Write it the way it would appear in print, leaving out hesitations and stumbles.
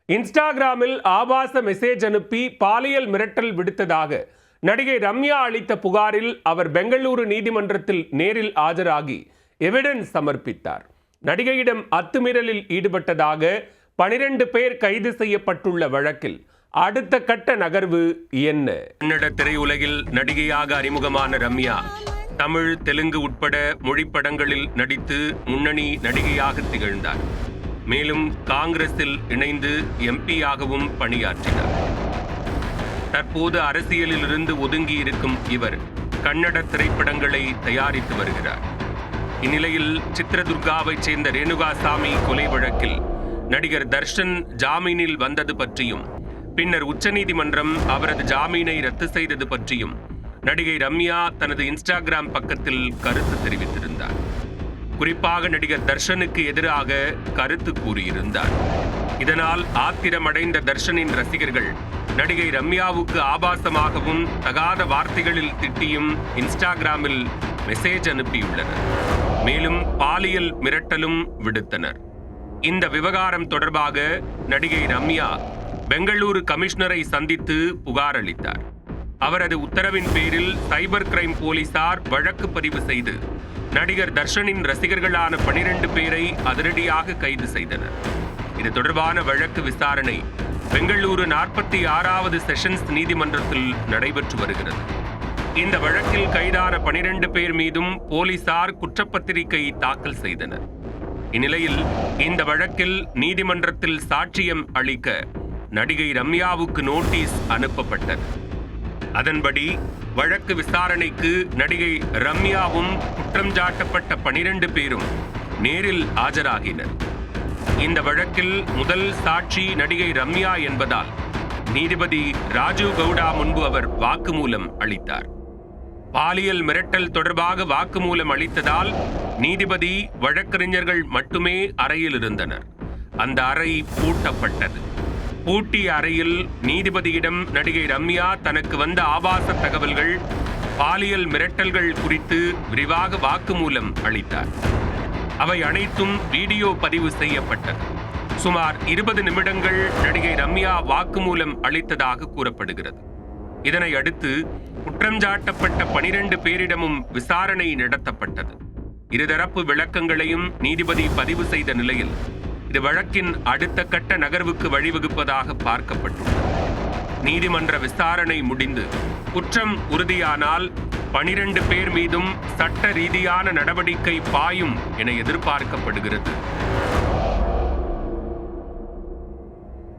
இன்ஸ்டாகிராமில் ஆபாச மெசேஜ் அனுப்பி பாலியல் மிரட்டல் விடுத்ததாக நடிகை ரம்யா அளித்த புகாரில் அவர் பெங்களூரு நீதிமன்றத்தில் நேரில் ஆஜராகி எவிடன்ஸ் சமர்ப்பித்தார். நடிகையிடம் அத்துமீறலில் ஈடுபட்டதாக 12 பேர் கைது செய்யப்பட்டுள்ள வழக்கில் அடுத்த கட்ட நகர்வு என்ன? கன்னட திரையுலகில் நடிகையாக அறிமுகமான ரம்யா தமிழ், தெலுங்கு உட்பட மொழி படங்களில் நடித்து முன்னணி நடிகையாக திகழ்ந்தார். மேலும் காங்கிரஸில் இணைந்து எம்பியாகவும் பணியாற்றினார். தற்போது அரசியலில் இருந்து ஒதுங்கி இருக்கும் இவர் கன்னட திரைப்படங்களை தயாரித்து வருகிறார். இந்நிலையில் சித்ரதுர்காவைச் சேர்ந்த ரேணுகாசாமி கொலை வழக்கில் நடிகர் தர்ஷன் ஜாமீனில் வந்தது பற்றியும் பின்னர் உச்சநீதிமன்றம் அவரது ஜாமீனை ரத்து செய்தது பற்றியும் நடிகை ரம்யா தனது இன்ஸ்டாகிராம் பக்கத்தில் கருத்து தெரிவித்திருந்தார். குறிப்பாக நடிகர் தர்ஷனுக்கு எதிராக கருத்து கூறியிருந்தார். இதனால் ஆத்திரமடைந்த தர்ஷனின் ரசிகர்கள் நடிகை ரம்யாவுக்கு ஆபாசமாகவும் தகாத வார்த்தைகளில் திட்டியும் இன்ஸ்டாகிராமில் மெசேஜ் அனுப்பியுள்ளனர். மேலும் பாலியல் மிரட்டலும் விடுத்தனர். இந்த விவகாரம் தொடர்பாக நடிகை ரம்யா பெங்களூரு கமிஷனரை சந்தித்து புகார் அளித்தார். அவரது உத்தரவின் பேரில் சைபர் கிரைம் போலீசார் வழக்கு பதிவு செய்து நடிகர் தர்ஷனின் ரசிகர்களான 12 பேரை அதிரடியாக கைது செய்தனர். இது தொடர்பான வழக்கு விசாரணை பெங்களூரு 46வது செஷன்ஸ் நீதிமன்றத்தில் நடைபெற்று வருகிறது. இந்த வழக்கில் கைதான 12 பேர் மீதும் போலீசார் குற்றப்பத்திரிகை தாக்கல் செய்தனர். இந்நிலையில் இந்த வழக்கில் நீதிமன்றத்தில் சாட்சியம் அளிக்க நடிகை ரம்யாவுக்கு நோட்டீஸ் அனுப்பப்பட்டது. அதன்படி வழக்கு விசாரணைக்கு நடிகை ரம்யாவும் குற்றம் சாட்டப்பட்ட 12 பேரும் நேரில் ஆஜராகினர். இந்த வழக்கில் முதல் சாட்சி நடிகை ரம்யா என்பதால் நீதிபதி ராஜீவ் கவுடா முன்பு அவர் வாக்குமூலம் அளித்தார். பாலியல் மிரட்டல் தொடர்பாக வாக்குமூலம் அளித்ததால் நீதிபதி வழக்கறிஞர்கள் மட்டுமே அறையில் இருந்தனர். அந்த அறை பூட்டப்பட்டது. பூட்டிய அறையில் நீதிபதியிடம் நடிகை ரம்யா தனக்கு வந்த ஆபாச தகவல்கள், பாலியல் மிரட்டல்கள் குறித்து விரிவாக வாக்குமூலம் அளித்தார். அவை அனைத்தும் வீடியோ பதிவு செய்யப்பட்டது. சுமார் 20 நிமிடங்கள் நடிகை ரம்யா வாக்குமூலம் அளித்ததாக கூறப்படுகிறது. இதனை அடுத்து குற்றம் சாட்டப்பட்ட 12 பேரிடமும் விசாரணை நடத்தப்பட்டது. இருதரப்பு விளக்கங்களையும் நீதிபதி பதிவு செய்த நிலையில் இது வழக்கின் அடுத்த கட்ட நகர்வுக்கு வழிவகுப்பதாக பார்க்கப்பட்டுள்ளது. நீதிமன்ற விசாரணை முடிந்து குற்றம் உறுதியானால் 12 பேர் மீதும் சட்ட ரீதியான நடவடிக்கை பாயும் என எதிர்பார்க்கப்படுகிறது.